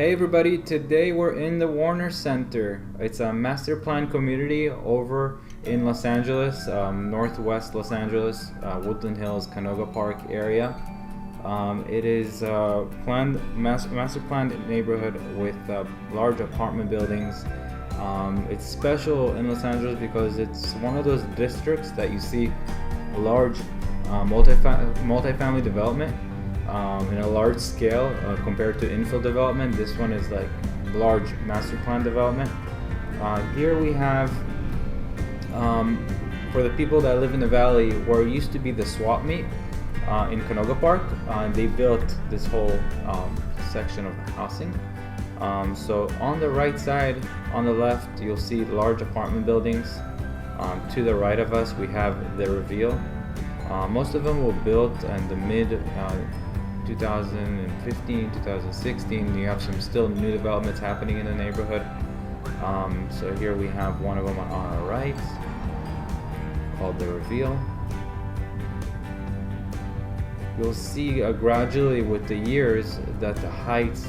Hey everybody, today we're in the Warner Center. It's a master plan community over in Los Angeles, northwest Los Angeles, Woodland Hills Canoga Park area. It is a master planned neighborhood with large apartment buildings. It's special in Los Angeles because it's one of those districts that you see large multifamily development in a large scale compared to infill development. This one is like large master plan development. Here we have, for the people that live in the valley, where it used to be the swap meet in Canoga Park, they built this whole section of housing. So on the right side, on the left, you'll see large apartment buildings. To the right of us, we have the Reveal. Most of them were built in the mid 2015, 2016. You have some still new developments happening in the neighborhood. So here we have one of them on our right, called the Reveal. You'll see gradually with the years that the heights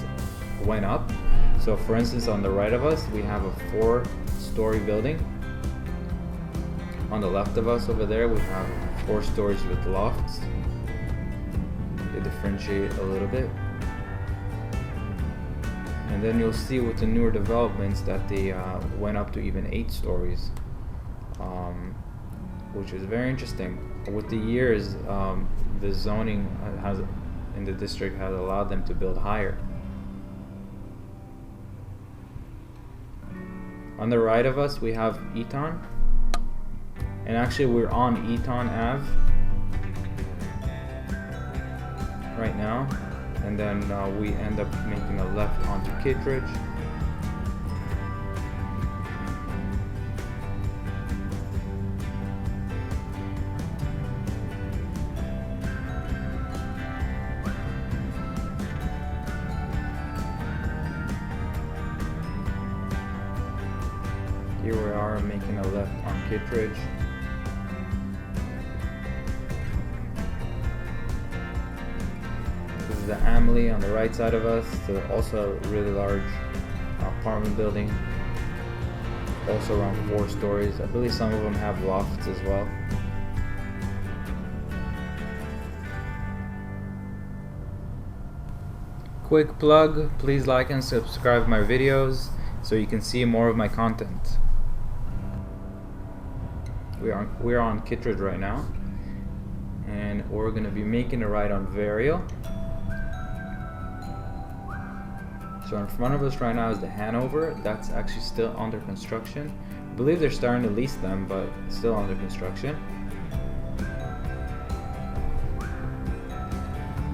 went up. So for instance, on the right of us, we have a 4-story building. On the left of us over there, we have 4 stories with lofts. They differentiate a little bit. And then you'll see with the newer developments that they went up to even 8 stories, which is very interesting. With the years, the zoning in the district has allowed them to build higher. On the right of us, we have Eton. And actually, we're on Eton Ave right now. And then we end up making a left onto Catridge. Here we are making a left on Catridge. This is the Avalon on the right side of us. So also a really large apartment building. Also around 4 stories. I believe some of them have lofts as well. Quick plug, please like and subscribe my videos so you can see more of my content. We're on Catridge right now, and we're going to be making a ride on Vert. So in front of us right now is the Hanover. That's actually still under construction. I believe they're starting to lease them, but still under construction.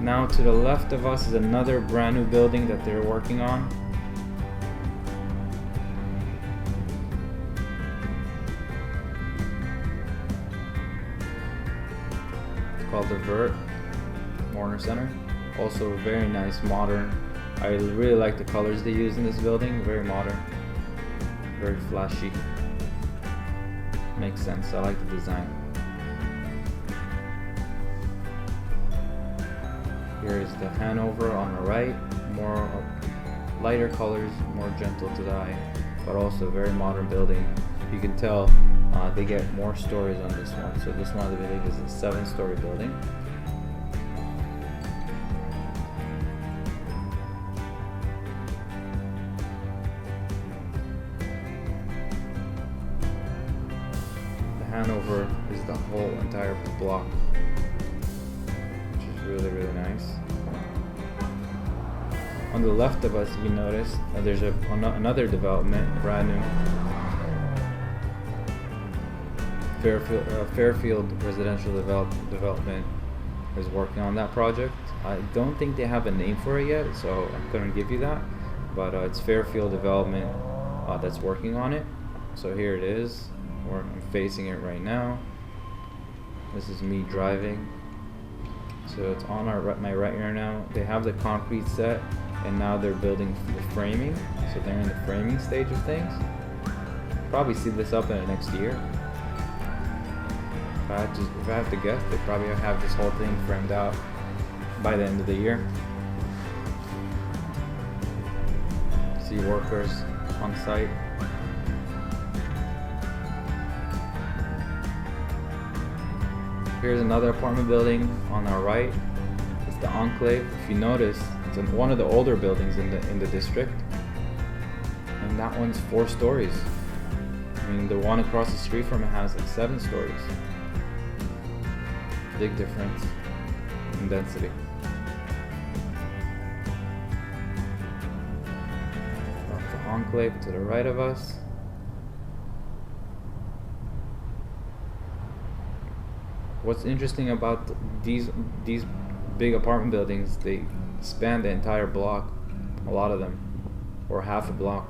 Now to the left of us is another brand new building that they're working on. Called the Vert Morgen Center. Also very nice, modern. I really like the colors they use in this building. Very modern, very flashy. Makes sense. I like the design. Here is the Hanover on the right. More lighter colors, more gentle to the eye, but also a very modern building. You can tell they get more stories on this one. So this one, I believe, is a 7-story building. The Hanover is the whole entire block, which is really, really nice. On the left of us, you notice there's another development, brand new. Fairfield Residential Development is working on that project. I don't think they have a name for it yet, so I couldn't give you that. But it's Fairfield Development that's working on it. So here it is. I'm facing it right now. This is me driving. So it's on my right here now. They have the concrete set, and now they're building the framing. So they're in the framing stage of things. Probably see this up in the next year. If I have to guess, they probably have this whole thing framed out by the end of the year. few workers on site. Here's another apartment building on our right. It's the Enclave. If you notice, it's one of the older buildings in the district, and that one's 4 stories. I mean, the one across the street from it has like 7 stories. Big difference in density. That's the Enclave to the right of us. What's interesting about these big apartment buildings, they span the entire block, a lot of them, or half a block.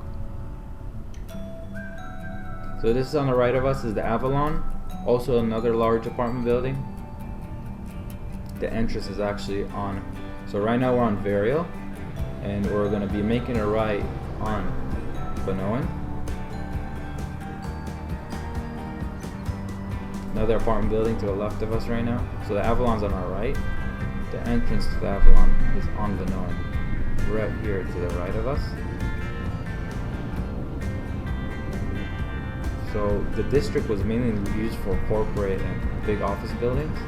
So this is on the right of us is the Avalon, also another large apartment building. The entrance is actually on, so right now we're on Vert, and we're going to be making a right on Morgen. Another apartment building to the left of us right now. So the Avalon's on our right. The entrance to the Avalon is on Morgen, right here to the right of us. So the district was mainly used for corporate and big office buildings,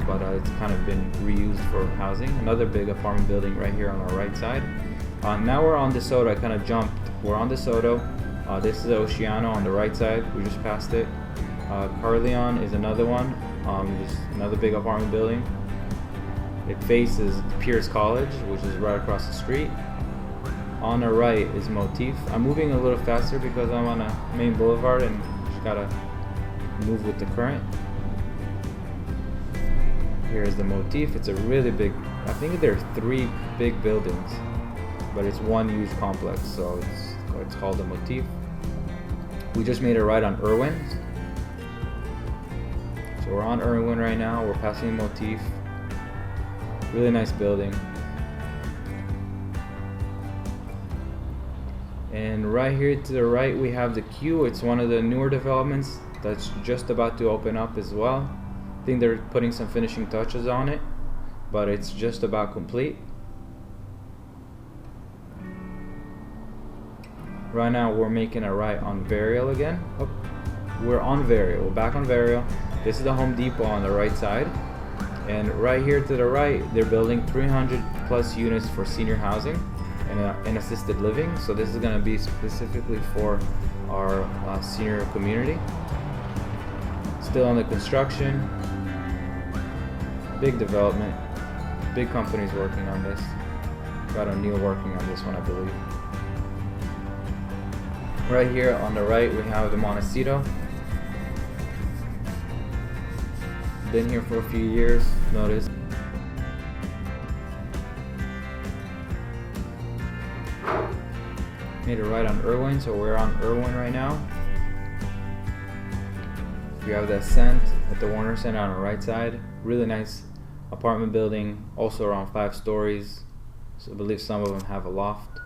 but it's kind of been reused for housing. Another big apartment building right here on our right side. Now we're on DeSoto. I kind of jumped. We're on DeSoto. This is Oceano on the right side. We just passed it. Carleon is another one. Just another big apartment building. It faces Pierce College, which is right across the street. On our right is Motif. I'm moving a little faster because I'm on a main boulevard and just gotta move with the current. Here's the Motif. It's a really big, I think there are 3 big buildings, but it's one huge complex, so it's called the Motif. We just made a right on Irwin. So we're on Irwin right now. We're passing Motif. Really nice building. And right here to the right we have the Q. It's one of the newer developments that's just about to open up as well. I think they're putting some finishing touches on it, but it's just about complete. Right now we're making a right on Vert again. Oh, we're on Vert. We're back on Vert. This is the Home Depot on the right side. And right here to the right, they're building 300 plus units for senior housing and assisted living. So this is going to be specifically for our senior community. Still under construction. Big development. Big companies working on this. Got O'Neill working on this one, I believe. Right here on the right, we have the Montecito. Been here for a few years, notice. Made a right on Irwin, so we're on Irwin right now. We have the Ascent at the Warner Center on the right side. Really nice apartment building, also around 5 stories. So I believe some of them have a loft.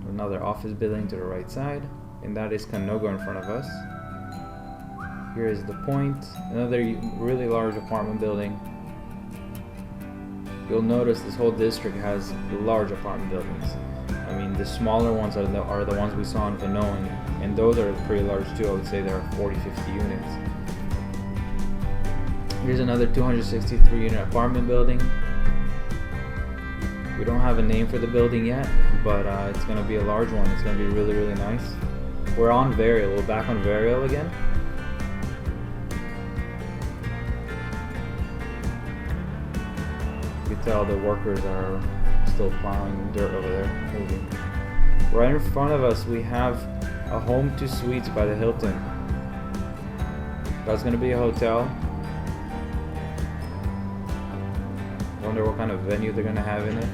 Another office building to the right side, and that is Canoga in front of us. Here is the Point, another really large apartment building. You'll notice this whole district has large apartment buildings. I mean, the smaller ones are the ones we saw in Vanoan, and those are pretty large too. I would say there are 40-50 units. Here's another 263 unit apartment building. We don't have a name for the building yet, but it's going to be a large one. It's going to be really, really nice. We're on Vert. We're back on Vert again. You can tell the workers are still plowing dirt over there, moving. Right in front of us, we have a Home 2 Suites by the Hilton. That's going to be a hotel. Wonder what kind of venue they're going to have in it.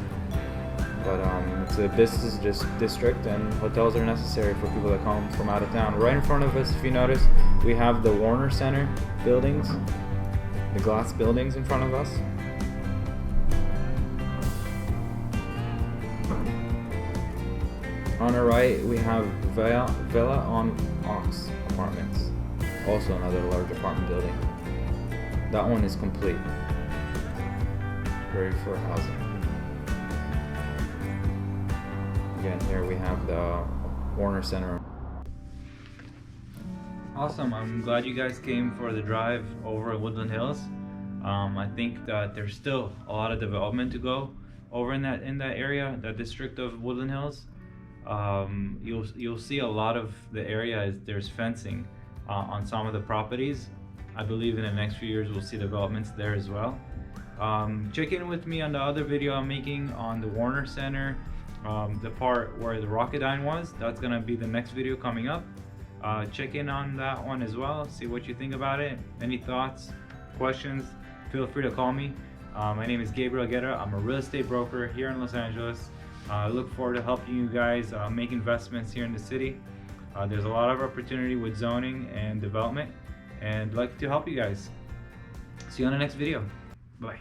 But it's a business district, and hotels are necessary for people that come from out of town. Right in front of us, if you notice, we have the Warner Center buildings, the glass buildings in front of us. On our right, we have Villa on Ox Apartments, also another large apartment building. That one is complete. temporary for housing. Again, here we have the Warner Center. Awesome, I'm glad you guys came for the drive over at Woodland Hills. I think that there's still a lot of development to go over in that area, that district of Woodland Hills. You'll see a lot of the area is there's fencing on some of the properties. I believe in the next few years we'll see developments there as well. Check in with me on the other video I'm making on the Warner Center, the part where the Rocketdyne was. That's gonna be the next video coming up. Check in on that one as well, see what you think about it. Any thoughts, questions, feel free to call me. My name is Gabriel Getter. I'm a real estate broker here in Los Angeles. I look forward to helping you guys make investments here in the city. There's a lot of opportunity with zoning and development, and I'd like to help you guys. See you on the next video. Bye.